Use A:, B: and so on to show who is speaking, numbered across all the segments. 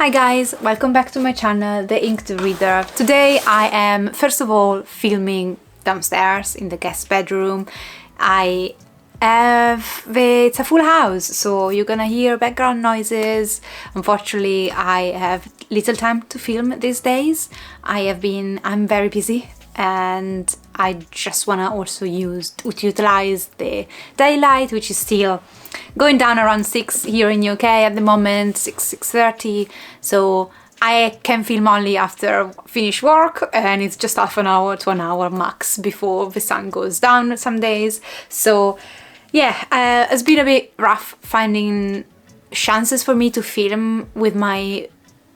A: Hi guys, welcome back to my channel, The Inked Reader. Today I am first of all filming downstairs in the guest bedroom. It's a full house, so you're gonna hear background noises. Unfortunately, I have little time to film these days. I'm very busy and I just wanna also utilize the daylight, which is still going down around 6 here in UK at the moment, 6:30. So I can film only after finish work, and it's just half an hour to an hour max before the sun goes down some days. So yeah, it's been a bit rough finding chances for me to film with my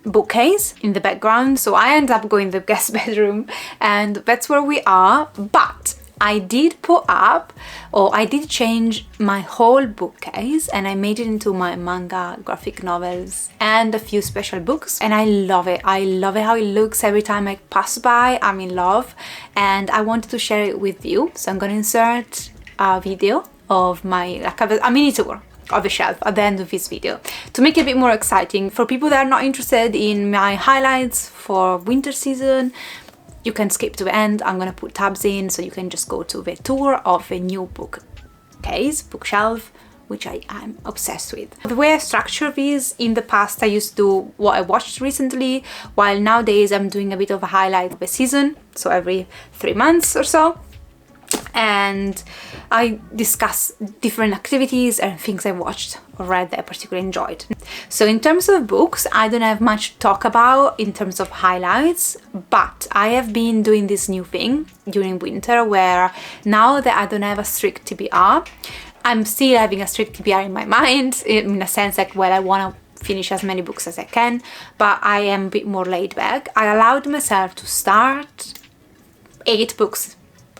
A: bookcase in the background, so I ended up going to the guest bedroom and that's where we are. But I did change my whole bookcase and I made it into my manga, graphic novels and a few special books, and I love it. I love it how it looks every time I pass by. I'm in love and I wanted to share it with you, so I'm gonna insert a video of a mini tour of the shelf at the end of this video to make it a bit more exciting. For people that are not interested in my highlights for winter season, you can skip to the end. I'm gonna put tabs in so you can just go to the tour of a new bookshelf, which I am obsessed with. The way I structure these, in the past I used to do what I watched recently, while nowadays I'm doing a bit of a highlight of a season, so every 3 months or so. And I discuss different activities and things I watched or read that I particularly enjoyed. So in terms of books, I don't have much to talk about in terms of highlights, but I have been doing this new thing during winter where now that I don't have a strict TBR, I'm still having a strict TBR in my mind, in a sense like, well, I want to finish as many books as I can, but I am a bit more laid back. I allowed myself to start 8 books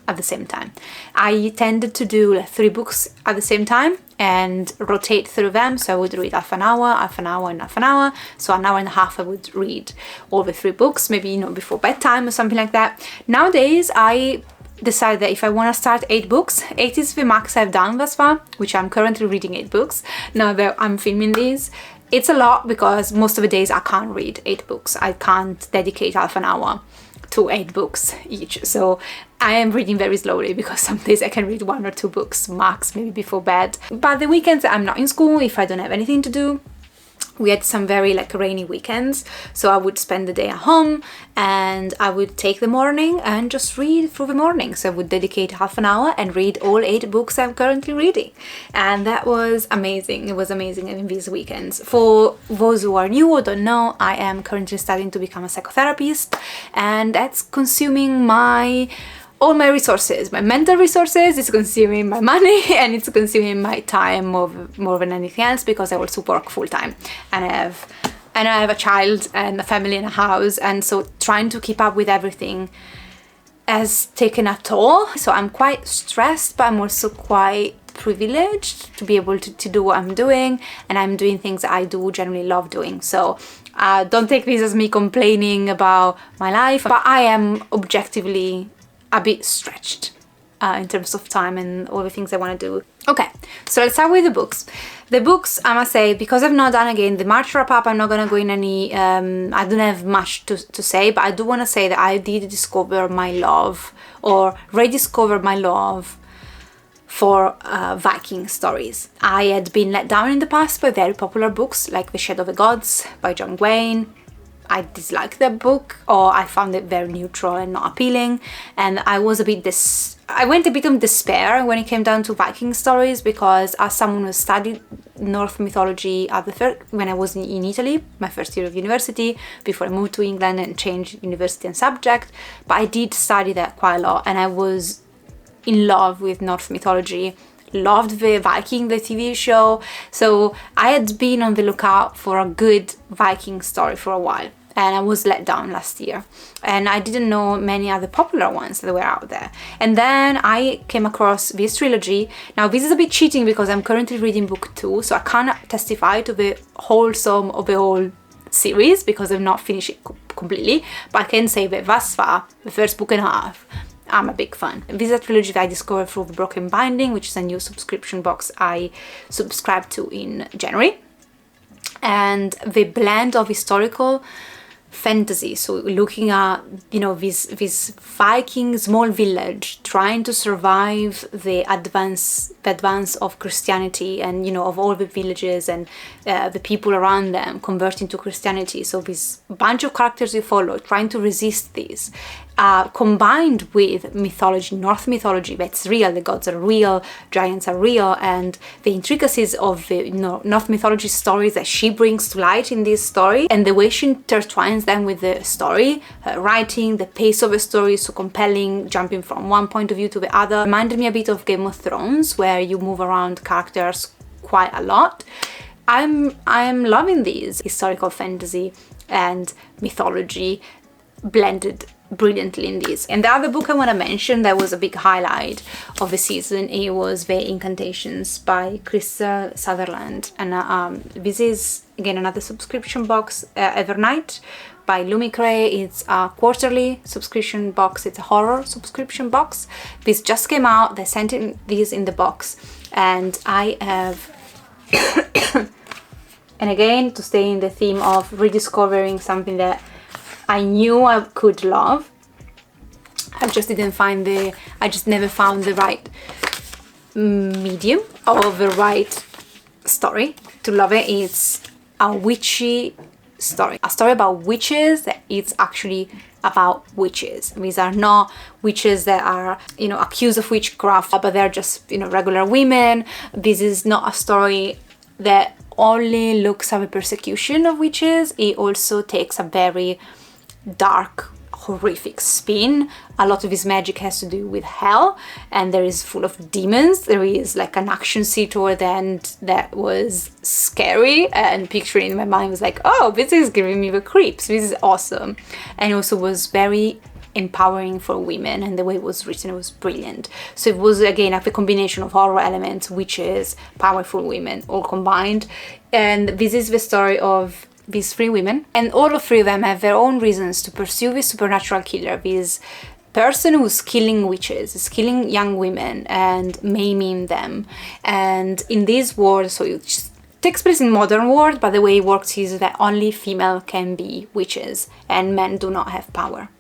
A: at the same time. I tended to do 3 books at the same time and rotate through them, so I would read half an hour and half an hour, so an hour and a half I would read all the 3 books, maybe before bedtime or something like that. Nowadays I decided that if I want to start 8 books, 8 is the max I've done thus far, which I'm currently reading 8 books now that I'm filming these. It's a lot because most of the days I can't read 8 books. I can't dedicate half an hour to 8 books each, so I am reading very slowly because some days I can read 1 or 2 books max, maybe before bed. But the weekends I'm not in school, if I don't have anything to do. We had some very rainy weekends, so I would spend the day at home and I would take the morning and just read through the morning. So I would dedicate half an hour and read all 8 books I'm currently reading, and that was amazing. It was amazing in these weekends. For those who are new or don't know, I am currently studying to become a psychotherapist, and that's consuming all my resources, my mental resources. It's consuming my money and it's consuming my time more than anything else, because I also work full-time and I have a child and a family and a house, and so trying to keep up with everything has taken a toll. So I'm quite stressed, but I'm also quite privileged to be able to do what I'm doing, and I'm doing things I do generally love doing. So don't take this as me complaining about my life, but I am objectively a bit stretched in terms of time and all the things I want to do. Okay, so let's start with the books. The books, I must say, because I've not done again the March wrap up, I'm not gonna go in any I don't have much to say, but I do want to say that I did discover my love, or rediscover my love for Viking stories. I had been let down in the past by very popular books like The Shadow of the Gods by John Gwain. I disliked that book, or I found it very neutral and not appealing, and I went a bit of despair when it came down to Viking stories, because as someone who studied Norse mythology when I was in Italy, my first year of university, before I moved to England and changed university and subject, but I did study that quite a lot and I was in love with Norse mythology, loved the Viking, the TV show, so I had been on the lookout for a good Viking story for a while. And I was let down last year, and I didn't know many other popular ones that were out there. And then I came across this trilogy. Now this is a bit cheating because I'm currently reading book 2, so I can't testify to the wholesome of the whole series because I've not finished it completely, but I can say that thus far, the first book and a half, I'm a big fan. This is a trilogy that I discovered through The Broken Binding, which is a new subscription box I subscribed to in January. and the blend of historical fantasy, so looking at, you know, this Viking small village trying to survive the advance of Christianity, and, you know, of all the villages and the people around them converting to Christianity. So this bunch of characters you follow trying to resist this, combined with mythology, Norse mythology, that's real, the gods are real, giants are real, and the intricacies of the, you know, Norse mythology stories that she brings to light in this story, and the way she intertwines them with the story, her writing, the pace of the story is so compelling, jumping from one point of view to the other. Reminded me a bit of Game of Thrones, where you move around characters quite a lot. I'm loving these historical fantasy and mythology blended brilliantly in this. And the other book I want to mention that was a big highlight of the season, it was The Incantations by Crystal Sutherland, and this is again another subscription box, Evernight by Lumicray. It's a quarterly subscription box, it's a horror subscription box. This just came out, they sent these in the box, and I have and again, to stay in the theme of rediscovering something that I knew I could love, I just never found the right medium or the right story to love it. It's a witchy story, a story about witches that it's actually about witches. These are not witches that are, you know, accused of witchcraft, but they're just, you know, regular women. This is not a story that only looks at the persecution of witches. It also takes a very dark, horrific spin. A lot of his magic has to do with hell, and there is full of demons. There is like an action scene toward the end that was scary, and picturing in my mind was like, oh, this is giving me the creeps, this is awesome. And it also was very empowering for women, and the way it was written was brilliant. So it was again like the combination of horror elements, witches, powerful women, all combined. And this is the story of these three women, and all of three of them have their own reasons to pursue this supernatural killer, this person who's killing witches, is killing young women and maiming them. And in this world, so it takes place in modern world, but the way it works is that only female can be witches and men do not have power.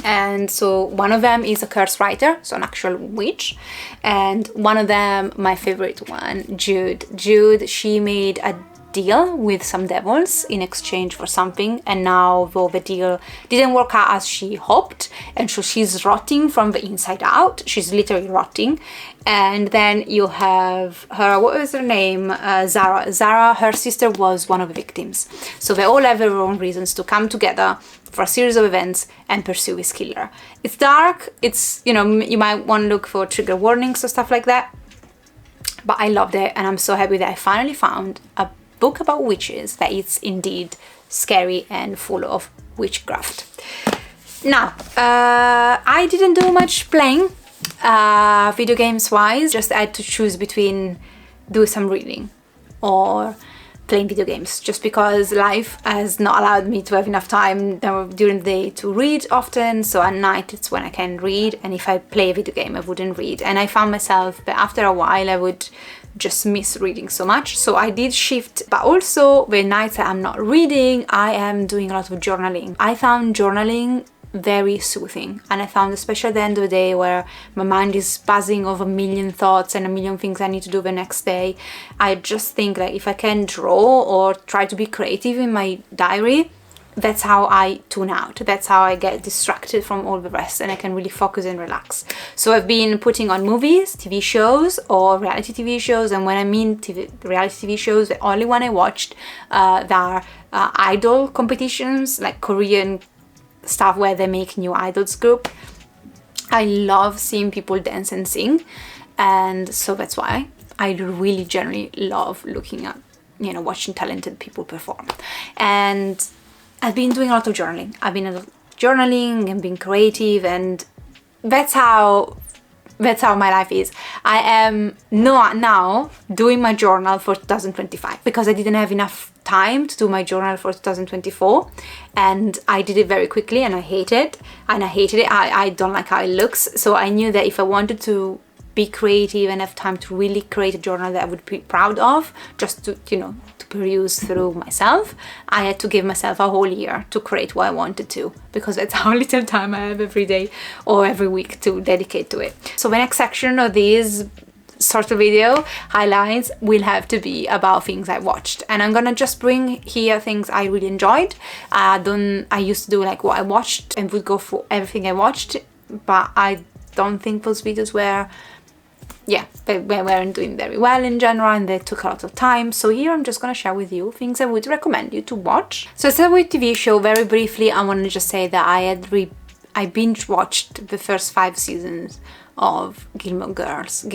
A: And so one of them is a curse writer, so an actual witch, and one of them, my favorite one, Jude, she made a deal with some devils in exchange for something, and now though the deal didn't work out as she hoped, and so she's rotting from the inside out, she's literally rotting. And then you have her, what was her name, Zara, her sister was one of the victims, so they all have their own reasons to come together for a series of events and pursue this killer. It's dark, it's, you know, you might want to look for trigger warnings or stuff like that, but I loved it, and I'm so happy that I finally found a book about witches that is indeed scary and full of witchcraft. Now, I didn't do much playing video games wise, just I had to choose between doing some reading or playing video games, just because life has not allowed me to have enough time during the day to read often. So at night it's when I can read, and if I play a video game I wouldn't read, and I found myself that after a while I would just miss reading so much. So I did shift, but also the nights that I'm not reading I am doing a lot of journaling. I found journaling very soothing, and I found, especially at the end of the day where my mind is buzzing of a million thoughts and a million things I need to do the next day, I just think like if I can draw or try to be creative in my diary, that's how I tune out, that's how I get distracted from all the rest, and I can really focus and relax. So I've been putting on movies, TV shows, or reality TV shows, and when I mean reality TV shows, the only one I watched that are idol competitions, like Korean stuff where they make new idols group. I love seeing people dance and sing, and so that's why I really generally love looking at, you know, watching talented people perform. And I've been doing a lot of journaling. I've been journaling and being creative, and that's how my life is. I am not now doing my journal for 2025 because I didn't have enough time to do my journal for 2024, and I did it very quickly, and I hate it. I don't like how it looks. So I knew that if I wanted to be creative and have time to really create a journal that I would be proud of, just to, you know, to to peruse through myself. I had to give myself a whole year to create what I wanted to, because that's how little time I have every day or every week to dedicate to it. So the next section of these sort of video highlights will have to be about things I watched, and I'm gonna just bring here things I really enjoyed. I used to do like what I watched and would go for everything I watched, but I don't think those videos were, they weren't doing very well in general, and they took a lot of time. So here I'm just gonna share with you things I would recommend you to watch. So instead with TV show, very briefly, I want to just say that I binge watched the first 5 seasons of Gilmore Girls,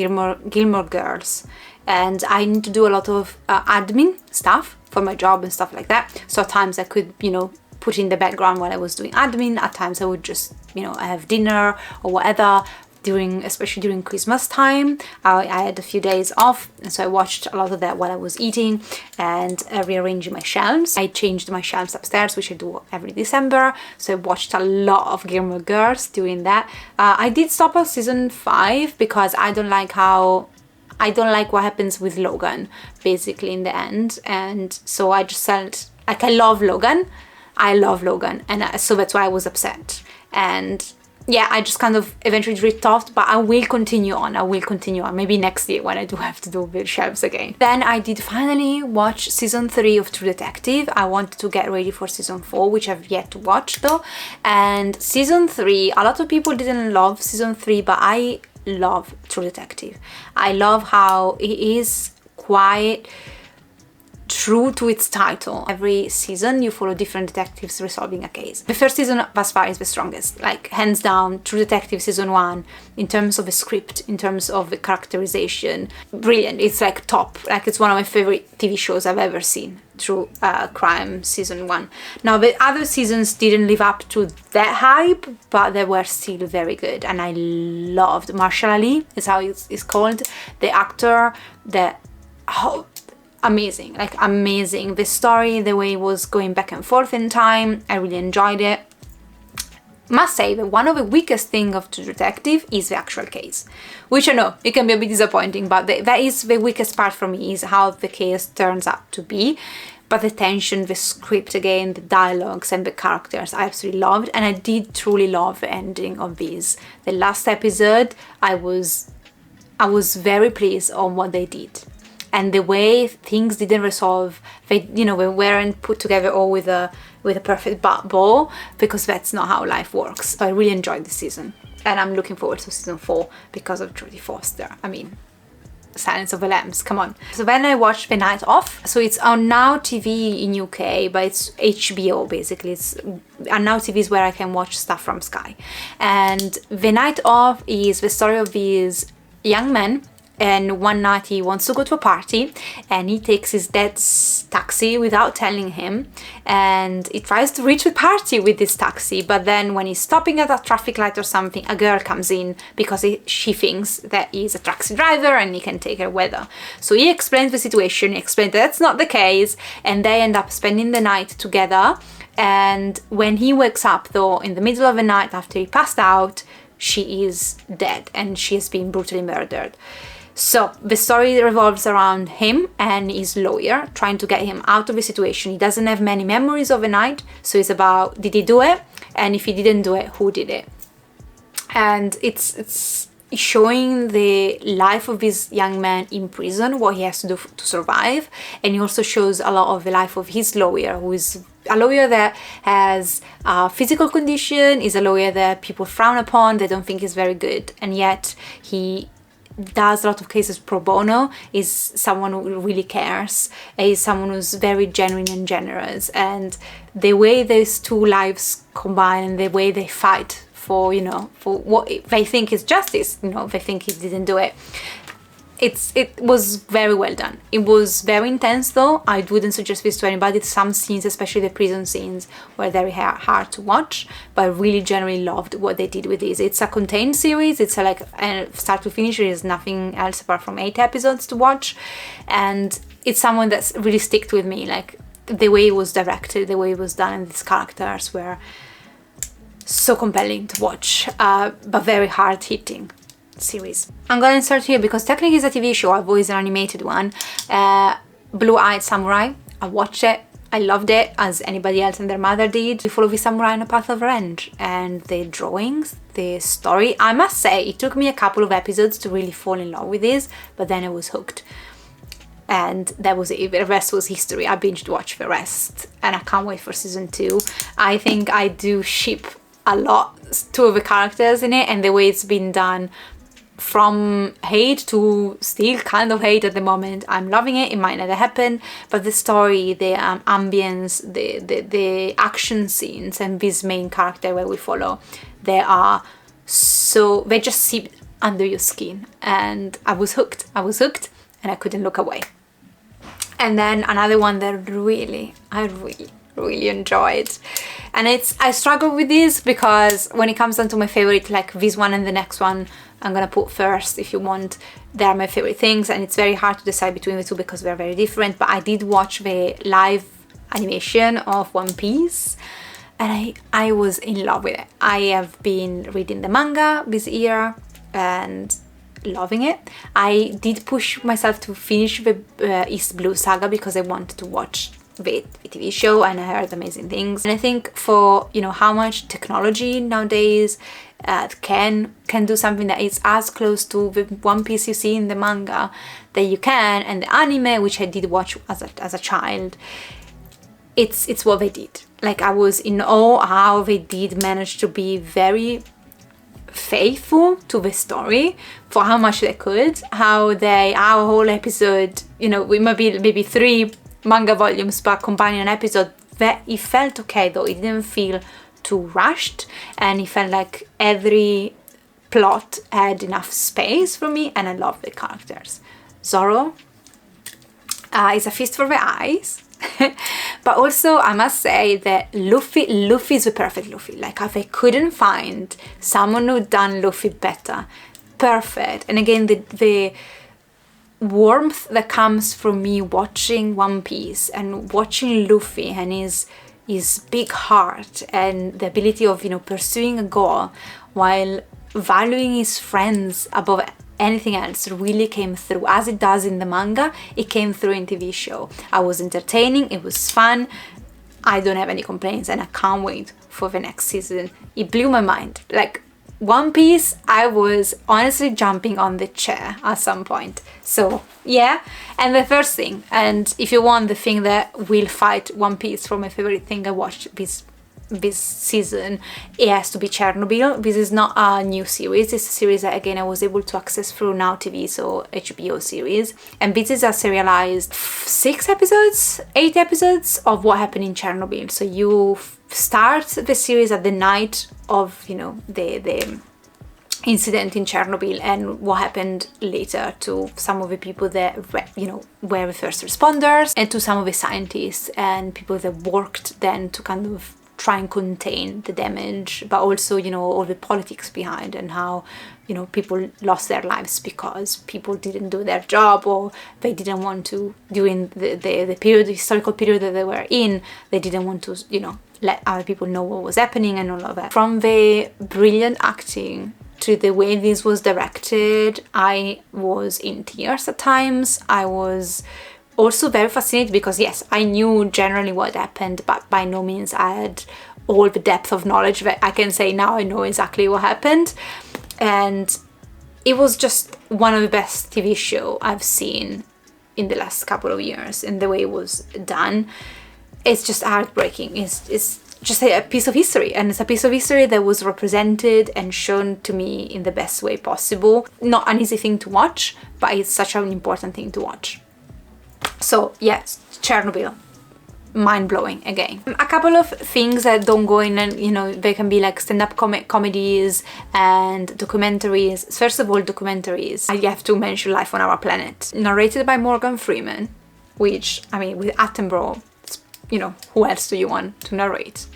A: and I need to do a lot of admin stuff for my job and stuff like that. So at times I could, put in the background while I was doing admin. At times I would just, have dinner or whatever. Especially during Christmas time, I had a few days off, and so I watched a lot of that while I was eating and rearranging my shelves. I changed my shelves upstairs, which I do every December, so I watched a lot of Gilmore Girls doing that. I did stop at season 5 because I don't like what happens with Logan, basically, in the end, and so I just felt like I love Logan, and so that's why I was upset. And I just kind of eventually drift off, but I will continue on. Maybe next year when I do have to do the shelves again. Then I did finally watch season 3 of True Detective. I wanted to get ready for season 4, which I've yet to watch though. And season 3, a lot of people didn't love season 3, but I love True Detective. I love how it is quite true to its title. Every season you follow different detectives resolving a case. The first season thus far is the strongest, like hands down. True Detective season 1, in terms of the script, in terms of the characterization, brilliant. It's like top, like it's one of my favorite TV shows I've ever seen. True Crime season 1. Now the other seasons didn't live up to that hype, but they were still very good, and I loved Marshall Ali, is how it's called, the actor. Amazing, the story, the way it was going back and forth in time, I really enjoyed it. Must say that one of the weakest things of True Detective is the actual case, which I know it can be a bit disappointing, but that is the weakest part for me, is how the case turns out to be. But the tension, the script again, the dialogues and the characters I absolutely loved, and I did truly love the ending of this. The last episode, I was very pleased on what they did. And the way things didn't resolve, they weren't put together all with a perfect bow, because that's not how life works. So I really enjoyed this season, and I'm looking forward to season 4 because of Jodie Foster. I mean, Silence of the Lambs, come on. So then I watched The Night Off. So it's on Now TV in UK, but it's HBO basically. It's on Now TV is where I can watch stuff from Sky. And The Night Off is the story of these young men, and one night he wants to go to a party, and he takes his dad's taxi without telling him, and he tries to reach the party with this taxi, but then when he's stopping at a traffic light or something, a girl comes in because she thinks that he's a taxi driver and he can take her with her. So he explains the situation, he explains that that's not the case, and they end up spending the night together. And when he wakes up though, in the middle of the night after he passed out, she is dead and she has been brutally murdered. So the story revolves around him and his lawyer trying to get him out of the situation. He doesn't have many memories of the night, so it's about, did he do it? And if he didn't do it, who did it? And it's showing the life of this young man in prison, what he has to do to survive. And he also shows a lot of the life of his lawyer, who is a lawyer that has a physical condition, is a lawyer that people frown upon, they don't think is very good, and yet he does a lot of cases pro bono, is someone who really cares, is someone who's very genuine and generous. And the way those two lives combine and the way they fight for what they think is justice, they think he didn't do it. It was very well done. It was very intense though. I wouldn't suggest this to anybody. Some scenes, especially the prison scenes, were very hard to watch, but I really generally loved what they did with this. It's a contained series. It's start to finish. There is nothing else apart from 8 episodes to watch, and it's someone that's really sticked with me. Like the way it was directed, the way it was done, and these characters were so compelling to watch, but very hard-hitting series. I'm gonna insert here because technically it's a TV show, I've always an animated one. Blue-Eyed Samurai, I watched it, I loved it, as anybody else and their mother did. We follow the samurai on a path of revenge, and the drawings, the story, I must say, it took me a couple of episodes to really fall in love with this, but then I was hooked. And that was it. The rest was history. I binged watched the rest, and I can't wait for season 2. I think I do ship a lot two of the characters in it, and the way it's been done, from hate to still kind of hate at the moment. I'm loving it. It might never happen, but the story, the ambience, the action scenes, and this main character where we follow, they just sit under your skin, and I was hooked, and I couldn't look away. And then another one that I really enjoyed, and I struggle with this because when it comes down to my favorite, like this one and the next one I'm gonna put first if you want, they are my favorite things, and it's very hard to decide between the two because they're very different. But I did watch the live animation of One Piece, and I was in love with it. I have been reading the manga this year and loving it. I did push myself to finish the East Blue saga because I wanted to watch the TV show, and I heard amazing things. And I think for, you know, how much technology nowadays can do something that is as close to the One Piece you see in the manga that you can, and the anime, which I did watch as a child, it's what they did. Like, I was in awe how they did manage to be very faithful to the story for how much they could, our whole episode, you know, we might be maybe 3 manga volumes but combining an episode, that it felt okay though. It didn't feel too rushed, and it felt like every plot had enough space for me, and I love the characters. Zoro is a feast for the eyes. But also I must say that Luffy is the perfect Luffy. Like, if I couldn't find someone who done Luffy better, perfect. And again, the warmth that comes from me watching One Piece and watching Luffy and his big heart, and the ability of, you know, pursuing a goal while valuing his friends above anything else, really came through, as it does in the manga. It came through in TV show. I was entertaining, it was fun, I don't have any complaints, and I can't wait for the next season. It blew my mind. Like, One Piece, I was honestly jumping on the chair at some point. So yeah, and the first thing, and if you want the thing that will fight One Piece for my favorite thing I watched this season, it has to be Chernobyl. This is not a new series. It's a series that, again, I was able to access through Now TV, so HBO series. And this is a serialized 8 episodes of what happened in Chernobyl. So you start the series at the night of, you know, the incident in Chernobyl and what happened later to some of the people that, you know, were the first responders, and to some of the scientists and people that worked then to kind of try and contain the damage, but also, you know, all the politics behind, and how, you know, people lost their lives because people didn't do their job, or they didn't want to, during the historical period that they were in, they didn't want to, you know, let other people know what was happening and all of that. From the brilliant acting to the way this was directed, I was in tears at times. I was also very fascinated because, yes, I knew generally what happened, but by no means I had all the depth of knowledge that I can say now I know exactly what happened. And it was just one of the best TV show I've seen in the last couple of years, and the way it was done, it's just heartbreaking. It's just a piece of history, and it's a piece of history that was represented and shown to me in the best way possible. Not an easy thing to watch, but it's such an important thing to watch. So yes, Chernobyl, mind-blowing again. A couple of things that don't go in, and, you know, they can be like stand-up comedies and documentaries. First of all, documentaries. I have to mention Life on Our Planet, narrated by Morgan Freeman, which, I mean, with Attenborough, you know, who else do you want to narrate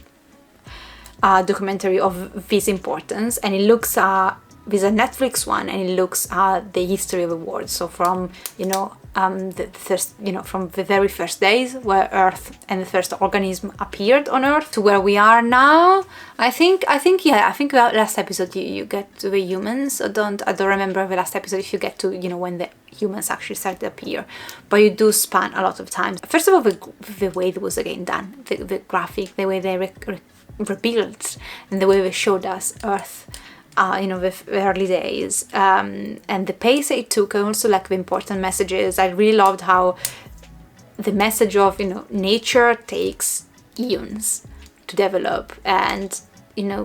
A: a documentary of this importance? And it looks at, this is a Netflix one, and it looks at the history of the world. So from, you know, the first, you know, from the very first days where Earth and the first organism appeared on Earth to where we are now. I think last episode you get to the humans. I don't remember the last episode, if you get to, you know, when the humans actually started to appear. But you do span a lot of time. First of all, the way it was again done, the graphic, the way they rebuilt, and the way they showed us Earth, the early days, and the pace it took, and also like the important messages. I really loved how the message of, nature takes eons to develop, and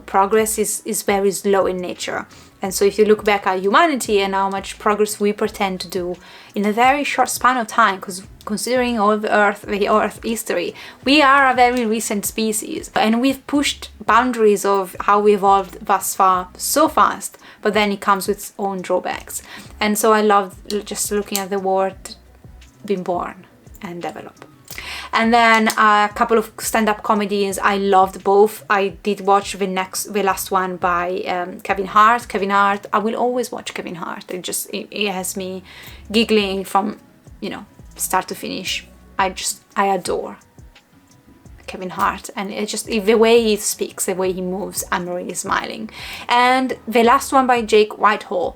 A: progress is very slow in nature. And so if you look back at humanity and how much progress we pretend to do in a very short span of time, because considering all the Earth history, we are a very recent species, and we've pushed boundaries of how we evolved thus far so fast, but then it comes with its own drawbacks. And so I love just looking at the world being born and develop. And then a couple of stand-up comedies. I loved both. I did watch the last one by Kevin Hart. I will always watch Kevin Hart. It has me giggling from, start to finish. I adore Kevin Hart, and it's just the way he speaks, the way he moves, I'm really smiling. And the last one by Jake Whitehall.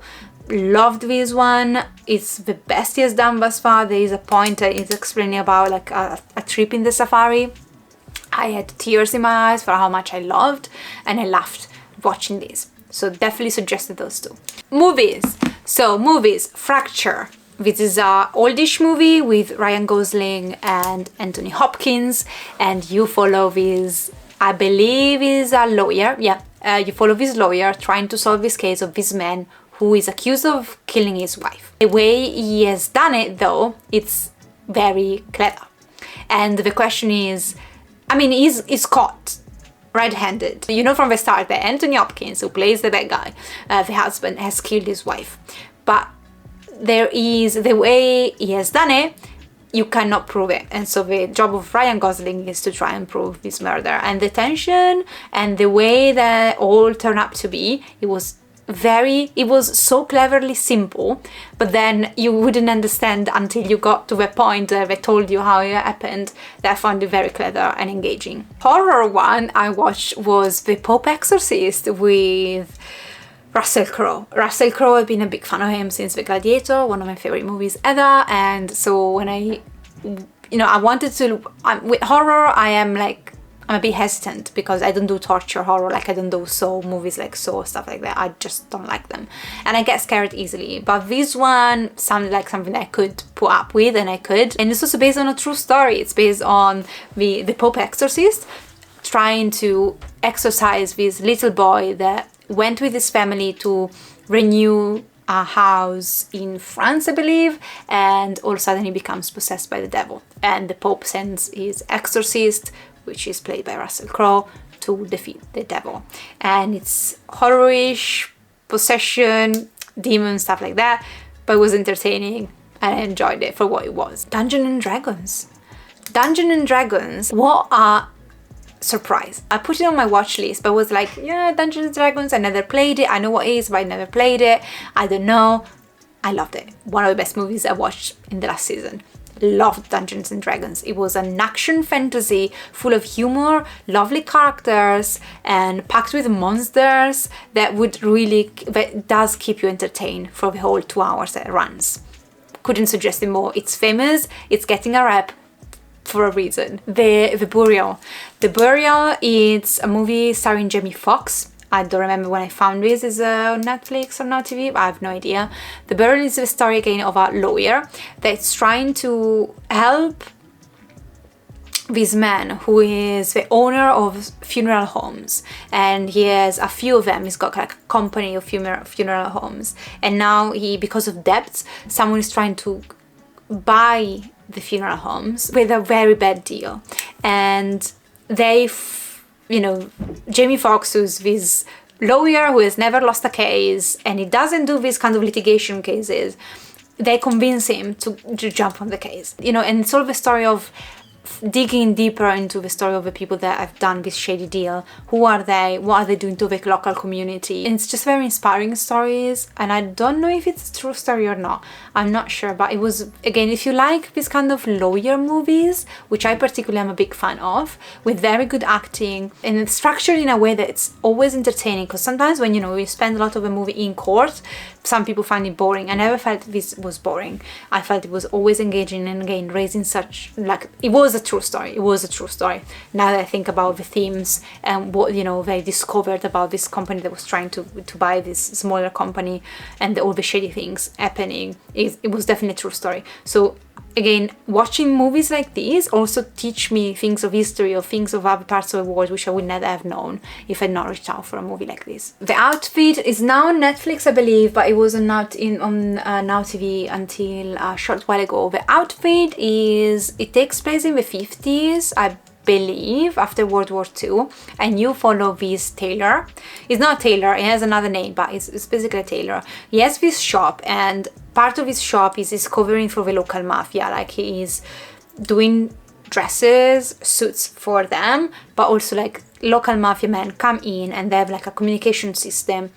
A: Loved this one. It's the best he has done thus far. There is a point he's explaining about like a trip in the safari. I had tears in my eyes for how much I loved, and I laughed watching this. So definitely suggested those two. Movies. Fracture. This is a oldish movie with Ryan Gosling and Anthony Hopkins, and you follow this, I believe is a lawyer. You follow this lawyer trying to solve this case of this man who is accused of killing his wife. The way he has done it, though, it's very clever. And the question is, he's caught red-handed. From the start that Anthony Hopkins, who plays the bad guy, the husband, has killed his wife. But there is the way he has done it, you cannot prove it. And so the job of Ryan Gosling is to try and prove this murder. And the tension and the way that all turned out to be, it was so cleverly simple, but then you wouldn't understand until you got to the point where they told you how it happened. That I found it very clever and engaging. Horror one I watched was The Pope Exorcist with Russell Crowe. Russell Crowe, I've been a big fan of him since The Gladiator, one of my favorite movies ever. And so when I wanted to, with horror, I'm a bit hesitant because I don't do torture horror, like I don't do Saw movies, like Saw, stuff like that. I just don't like them, and I get scared easily. But this one sounded like something I could put up with, and I could. And it's also based on a true story. It's based on the Pope Exorcist trying to exorcise this little boy that went with his family to renew a house in France, I believe, and all of a sudden he becomes possessed by the devil. And the Pope sends his exorcist, which is played by Russell Crowe, to defeat the devil. And it's horror-ish, possession, demons, stuff like that, but it was entertaining and I enjoyed it for what it was. Dungeons & Dragons. Dungeons & Dragons, what a surprise. I put it on my watch list, but was like, yeah, Dungeons & Dragons, I never played it. I know what it is, but I never played it. I don't know. I loved it. One of the best movies I watched in the last season. Loved Dungeons & Dragons. It was an action fantasy full of humor, lovely characters, and packed with monsters that does keep you entertained for the whole 2 hours that it runs. Couldn't suggest it more. It's famous, it's getting a rep for a reason. The Burial. The Burial, it's a movie starring Jamie Foxx. I don't remember when I found this. Is on Netflix or Now TV? I have no idea. The Burial is the story again of a lawyer that's trying to help this man who is the owner of funeral homes, and he has a few of them. He's got like a company of funeral homes, and now because of debts, someone is trying to buy the funeral homes with a very bad deal, and Jamie Foxx, who's this lawyer who has never lost a case, and he doesn't do these kind of litigation cases, they convince him to jump on the case. And it's all the story of digging deeper into the story of the people that have done this shady deal. Who are they? What are they doing to the local community? And it's just very inspiring stories, and I don't know if it's a true story or not. I'm not sure, but it was, again, if you like this kind of lawyer movies, which I particularly am a big fan of, with very good acting and it's structured in a way that it's always entertaining, because sometimes when, you know, you spend a lot of a movie in court, some people find it boring. I never felt this was boring. I felt it was always engaging, and again, raising such, like, it was a true story. It was a true story. Now that I think about the themes and what, you know, they discovered about this company that was trying to buy this smaller company, and all the shady things happening, it was definitely a true story. So again, watching movies like these also teach me things of history or things of other parts of the world which I would never have known if I'd not reached out for a movie like this. The Outfit is now on Netflix, I believe, but it was on Now TV until a short while ago. The Outfit it takes place in the 50s, I believe, after World War II, and you follow this tailor. It's not a tailor, it has another name, but it's basically a tailor. He has this shop, and part of his shop is covering for the local mafia. Like, he is doing dresses, suits for them, but also like local mafia men come in and they have like a communication system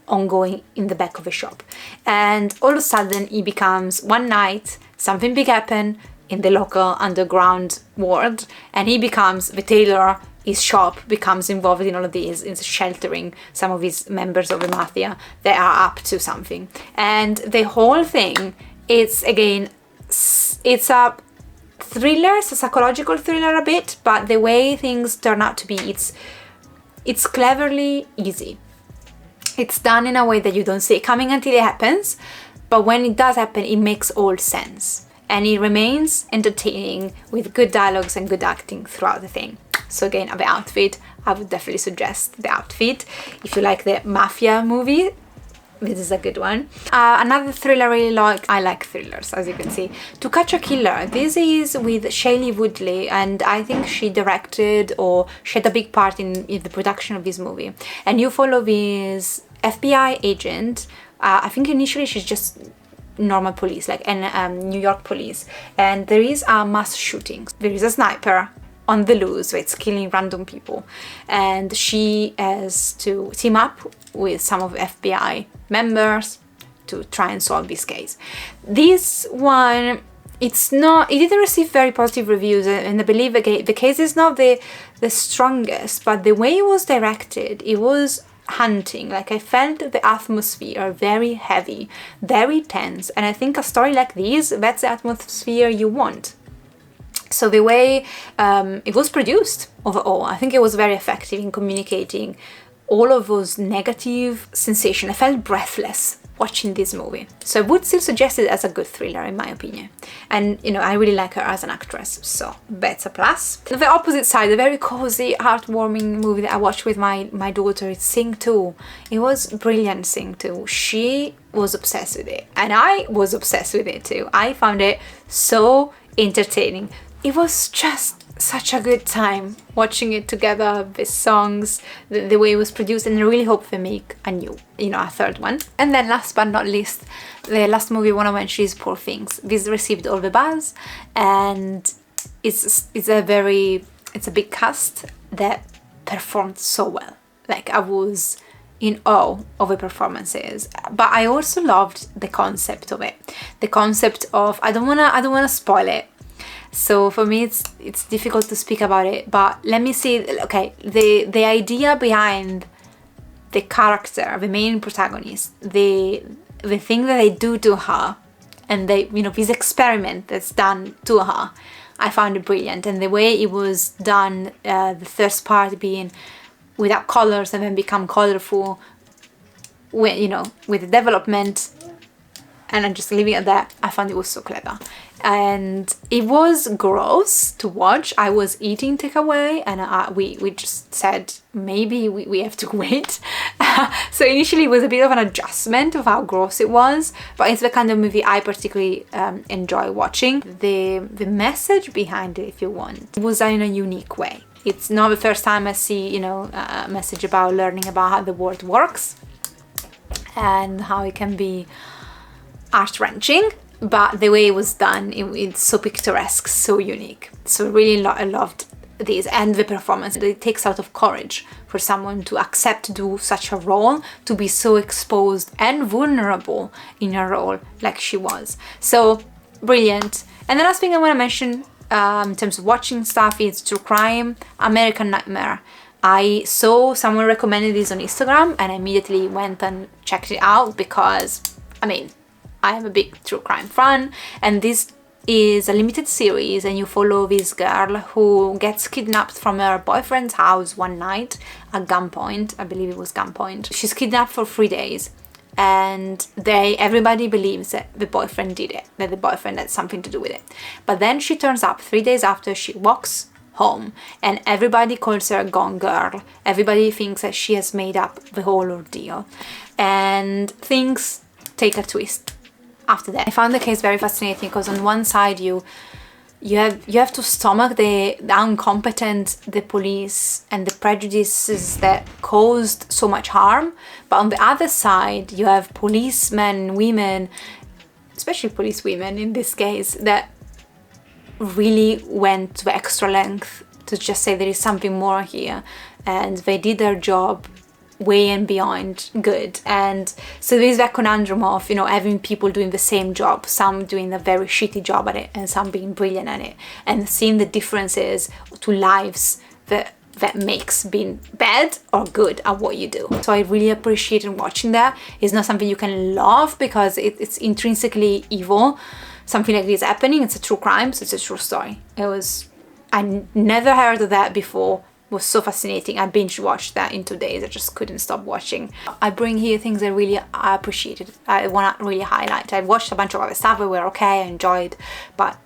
A: ongoing in the back of the shop. And all of a sudden he becomes, one night something big happened in the local underground world, and he becomes the tailor. His shop becomes involved in all of these, in sheltering some of his members of the mafia that are up to something. And the whole thing, it's again, it's a thriller, it's a psychological thriller a bit, but the way things turn out to be, it's cleverly easy. It's done in a way that you don't see it coming until it happens, but when it does happen, it makes all sense. And it remains entertaining with good dialogues and good acting throughout the thing. So again, The Outfit, I would definitely suggest The Outfit. If you like the mafia movie, this is a good one. Another thriller I really like, I like thrillers, as you can see, To Catch a Killer. This is with Shailene Woodley, and I think she directed, or she had a big part in the production of this movie. And you follow this FBI agent. I think initially she's just normal police, like New York police, and there is a mass shooting. There is a sniper on the loose, so it's killing random people, and she has to team up with some of the FBI members to try and solve this case. This one, it didn't receive very positive reviews, and I believe the case is not the strongest, but the way it was directed, it was hunting. Like, I felt the atmosphere very heavy, very tense, and I think a story like this, that's the atmosphere you want. So the way it was produced overall, I think it was very effective in communicating all of those negative sensations. I felt breathless watching this movie. So I would still suggest it as a good thriller, in my opinion. And, you know, I really like her as an actress, so that's a plus. The opposite side, a very cozy, heartwarming movie that I watched with my daughter, is Sing 2. It was brilliant, Sing 2. She was obsessed with it, and I was obsessed with it too. I found it so entertaining. It was just such a good time watching it together, the songs, the way it was produced, and I really hope they make a third one. And then last but not least, the last movie I want to mention is Poor Things. This received all the buzz, and it's a big cast that performed so well. Like, I was in awe of the performances, but I also loved the concept of it. The concept of, I don't wanna spoil it. So for me, it's difficult to speak about it, but let me see. Okay, the idea behind the character, the main protagonist, the thing that they do to her, and this experiment that's done to her, I found it brilliant. And the way it was done, the first part being without colors and then become colorful, with the development, and I'm just leaving it at that. I found it was so clever. And it was gross to watch. I was eating takeaway, and we just said maybe we have to wait. So initially it was a bit of an adjustment of how gross it was, but it's the kind of movie I particularly enjoy watching. The message behind it, if you want, it was in a unique way. It's not the first time I see a message about learning about how the world works and how it can be heart-wrenching. but the way it was done, it's so picturesque, so unique. So really I loved this, and the performance. It takes out of courage for someone to accept to do such a role, to be so exposed and vulnerable in a role like she was. So brilliant. And the last thing I want to mention in terms of watching stuff is true crime, American Nightmare. I saw someone recommended this on Instagram and I immediately went and checked it out because, I mean, I am a big true crime fan, and this is a limited series and you follow this girl who gets kidnapped from her boyfriend's house one night at gunpoint. I believe it was gunpoint. She's kidnapped for 3 days, and everybody believes that the boyfriend did it, that the boyfriend had something to do with it. But then she turns up 3 days after, she walks home and everybody calls her Gone Girl. Everybody thinks that she has made up the whole ordeal, and things take a twist after that. I found the case very fascinating because on one side you have to stomach the how incompetent the police and the prejudices that caused so much harm, but on the other side you have policemen, women, especially police women in this case, that really went to the extra length to just say there is something more here, and they did their job way and beyond good. And so there is that conundrum of, you know, having people doing the same job, some doing a very shitty job at it and some being brilliant at it, and seeing the differences to lives that makes being bad or good at what you do. So I really appreciated watching that. It's not something you can love because it's intrinsically evil. Something like this happening, it's a true crime, so it's a true story. I never heard of that before. It was so fascinating. I binge watched that in 2 days. I just couldn't stop watching. I bring here things I really appreciated. I want to really highlight. I watched a bunch of other stuff that were okay, I enjoyed, but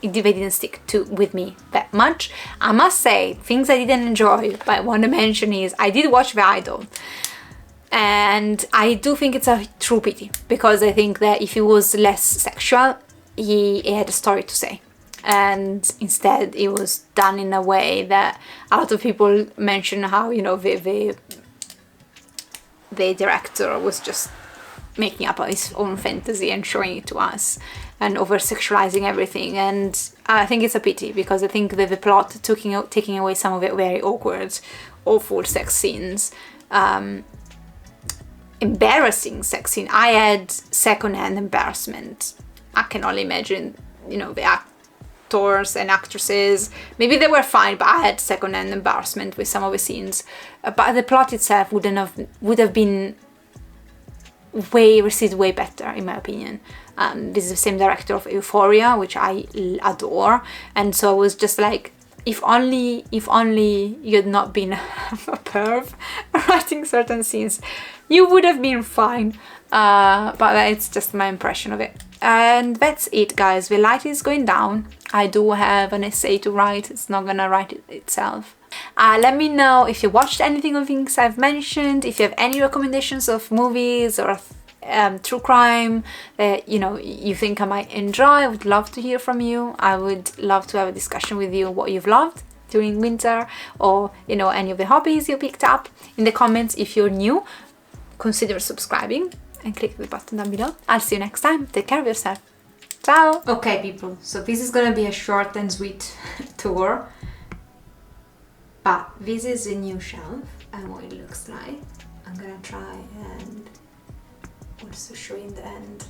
A: they didn't stick with me that much. I must say, things I didn't enjoy, but I want to mention is I did watch The Idol. And I do think it's a true pity, because I think that if it was less sexual, he had a story to say. And instead it was done in a way that a lot of people mention how, you know, the director was just making up his own fantasy and showing it to us and over-sexualizing everything. And I think it's a pity, because I think that the plot taking away some of it very awkward, awful sex scenes, embarrassing sex scene. I had second-hand embarrassment. I can only imagine, you know, the actors and actresses. Maybe they were fine, but I had second-hand embarrassment with some of the scenes. But the plot itself would have been received way better, in my opinion. This is the same director of Euphoria, which I adore, and so I was just like, if only you had not been a perv writing certain scenes, you would have been fine. But it's just my impression of it. And that's it, guys. The light is going down. I do have an essay to write. It's not gonna write it itself. Let me know if you watched anything of things I've mentioned, if you have any recommendations of movies or true crime that, you know, you think I might enjoy. I would love to hear from you. I would love to have a discussion with you what you've loved during winter, or, you know, any of the hobbies you picked up. In the comments, if you're new, consider subscribing and click the button down below. I'll see you next time. Take care of yourself. Ciao! Okay, people, so this is gonna be a short and sweet tour, but this is a new shelf and what it looks like. I'm gonna try and also show you in the end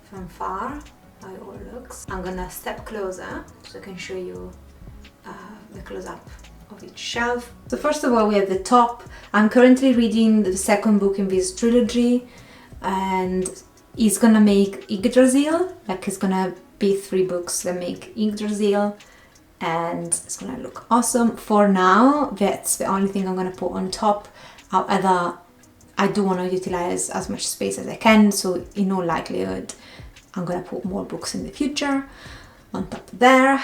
A: from far how it all looks. I'm gonna step closer so I can show you the close-up of each shelf. So first of all, we have the top. I'm currently reading the second book in this trilogy, and it's gonna make Yggdrasil, like it's gonna be 3 books that make Yggdrasil, and it's gonna look awesome. For now, that's the only thing I'm gonna put on top. However, I do want to utilize as much space as I can, so in all likelihood I'm gonna put more books in the future on top there.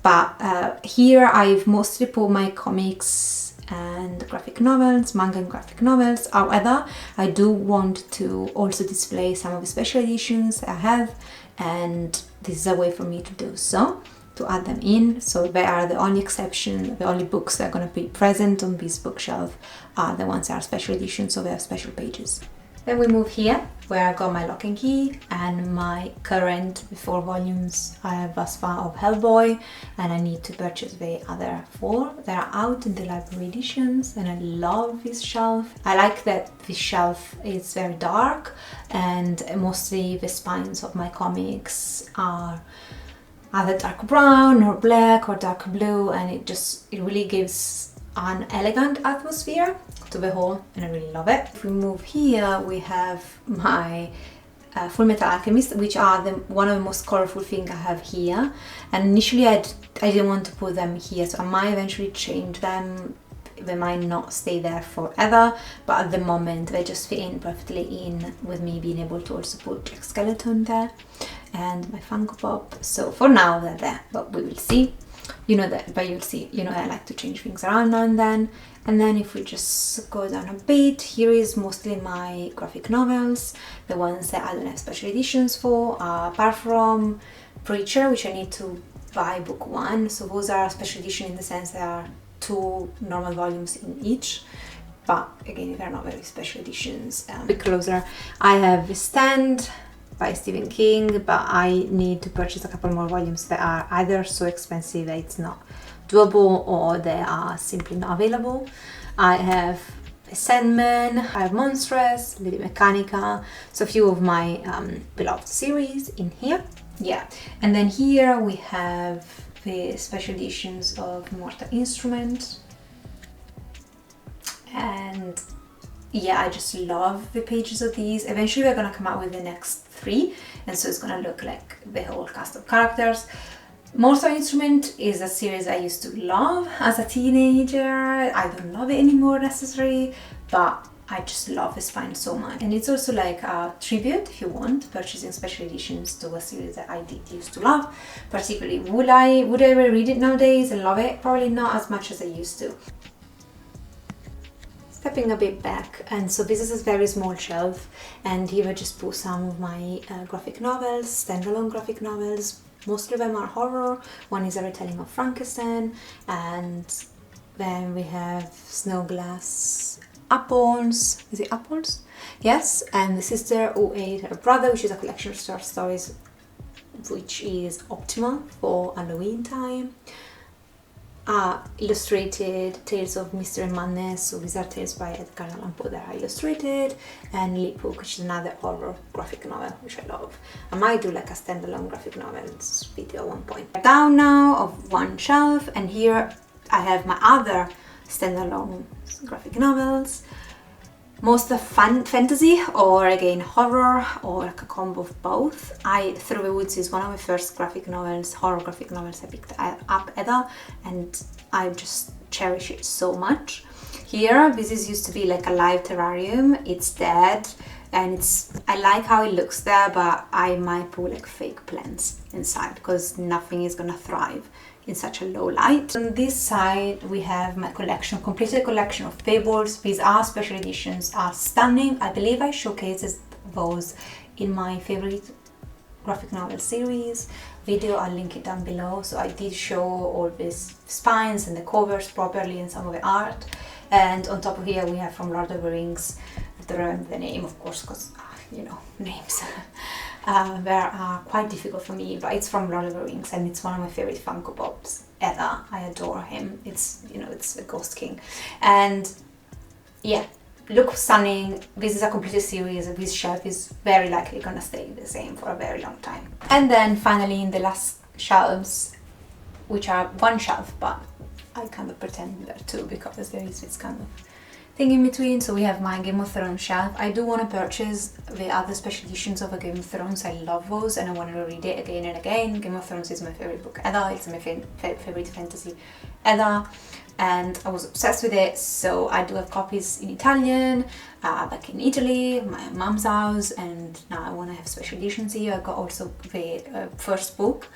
A: But here I've mostly put my comics and graphic novels, manga and graphic novels. However, I do want to also display some of the special editions I have, and this is a way for me to do so, to add them in. So they are the only exception, the only books that are going to be present on this bookshelf are the ones that are special editions, so they have special pages. Then we move here where I got my lock and key and my current 4 volumes I have thus far of Hellboy, and I need to purchase the other 4 that are out in the library editions. And I love this shelf. I like that this shelf is very dark, and mostly the spines of my comics are either dark brown or black or dark blue, and it really gives an elegant atmosphere to the whole, and I really love it. If we move here, we have my Full Metal Alchemist, which are one of the most colorful things I have here. And initially I didn't want to put them here, so I might eventually change them. They might not stay there forever, but at the moment they just fit in perfectly in with me being able to also put Jack Skeleton there and my Funko Pop. So for now they're there, but we will see. You know that, but you'll see, you know, I like to change things around now and then. And then if we just go down a bit, here is mostly my graphic novels, the ones that I don't have special editions for, apart from Preacher, which I need to buy book 1. So those are special edition in the sense there are 2 normal volumes in each, but again, they're not very special editions. A bit closer, I have Stand by Stephen King, but I need to purchase a couple more volumes that are either so expensive that it's not doable, or they are simply not available. I have Sandman, I have Monstrous, Lady Mechanica, so a few of my beloved series in here. Yeah, and then here we have the special editions of Mortal Instrument, and yeah, I just love the pages of these. Eventually we're gonna come out with the next 3, and so it's gonna look like the whole cast of characters. Mortal Instrument is a series I used to love as a teenager. I don't love it anymore necessarily, but I just love the spine so much. And it's also like a tribute, if you want, purchasing special editions to a series that I did used to love. Particularly, would I ever read it nowadays and love it? Probably not as much as I used to. Stepping a bit back, and so this is a very small shelf, and here I just put some of my graphic novels, standalone graphic novels. Most of them are horror. One is a retelling of Frankenstein, and then we have Snowglass Apples. Is it Apples? Yes, and The Sister Who Ate Her Brother, which is a collection of short stories which is optimal for Halloween time. Illustrated Tales of Mystery and Madness, so these are tales by Edgar Allan Poe that are illustrated, and Lip Hook, which is another horror graphic novel, which I love. I might do like a standalone graphic novels video at one point. Down now of one shelf, and here I have my other standalone graphic novels. Most of fantasy, or again horror, or like a combo of both. Through the Woods is one of my first graphic novels, horror graphic novels I picked up ever, and I just cherish it so much. Here, this used to be like a live terrarium. It's dead, and I like how it looks there, but I might put like fake plants inside because nothing is gonna thrive in such a low light. On this side we have my collection, completed collection of Fables. These are special editions, are stunning. I believe I showcased those in my favorite graphic novel series video. I'll link it down below. So I did show all these spines and the covers properly and some of the art. And on top of here we have from Lord of the Rings. I don't remember the name, of course, because you know, names they are quite difficult for me, but it's from Lord of the Rings, and it's one of my favorite Funko Pops ever. I adore him. It's, you know, it's a Ghost King, and yeah, look stunning. This is a completed series. This shelf is very likely gonna stay the same for a very long time. And then finally in the last shelves, which are one shelf, but I kind of pretend there are 2 because there is this kind of thing in between. So we have my Game of Thrones shelf. I do want to purchase the other special editions of a Game of Thrones. I love those and I want to read it again and again. Game of Thrones is my favorite book ever. It's my favorite fantasy ever, and I was obsessed with it. So I do have copies in Italian, back in Italy, my mom's house, and now I want to have special editions here. I got also the first book,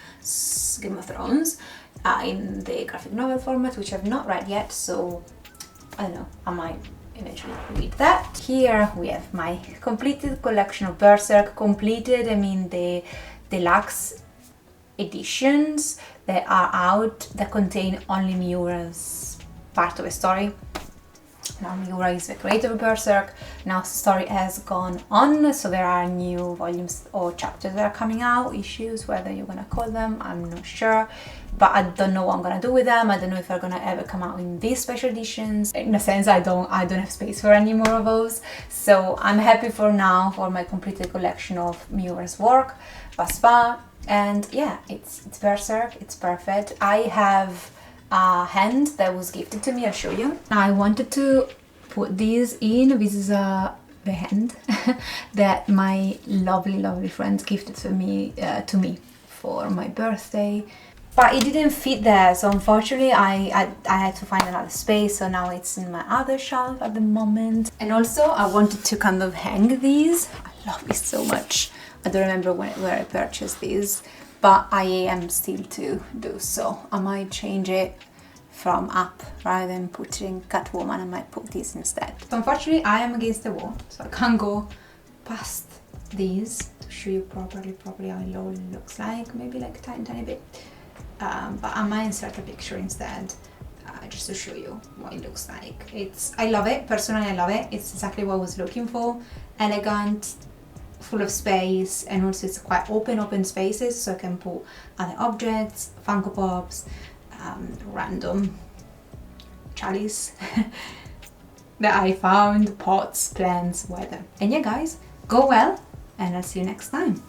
A: Game of Thrones, in the graphic novel format, which I've not read yet, so I don't know, I might eventually read that. Here we have my completed collection of Berserk. Completed, I mean the deluxe editions that are out that contain only Miura's part of a story. Now Miura is the creator of Berserk. Now the story has gone on, so there are new volumes or chapters that are coming out, issues, whether you're gonna call them, I'm not sure. But I don't know what I'm gonna do with them. I don't know if they're gonna ever come out in these special editions. In a sense, I don't have space for any more of those. So I'm happy for now for my completed collection of Miura's work thus far. And yeah, it's Berserk, it's perfect. I have a hand that was gifted to me, I'll show you. I wanted to put these in. This is the hand that my lovely friend gifted to me for my birthday. But it didn't fit there, so unfortunately I had to find another space, so now it's in my other shelf at the moment. And also I wanted to kind of hang these. I love these so much. I don't remember where I purchased these, but I am still to do so. I might change it from up rather than putting Catwoman. I might put these instead. So unfortunately I am against the wall, so I can't go past these to show you properly how it all looks like. Maybe like a tiny bit. But I might insert a picture instead, just to show you what it looks like. I love it, personally I love it. It's exactly what I was looking for. Elegant, full of space, and also it's quite open spaces, so I can put other objects, Funko Pops, random chalice that I found, pots, plants, weather. And yeah guys, go well, and I'll see you next time.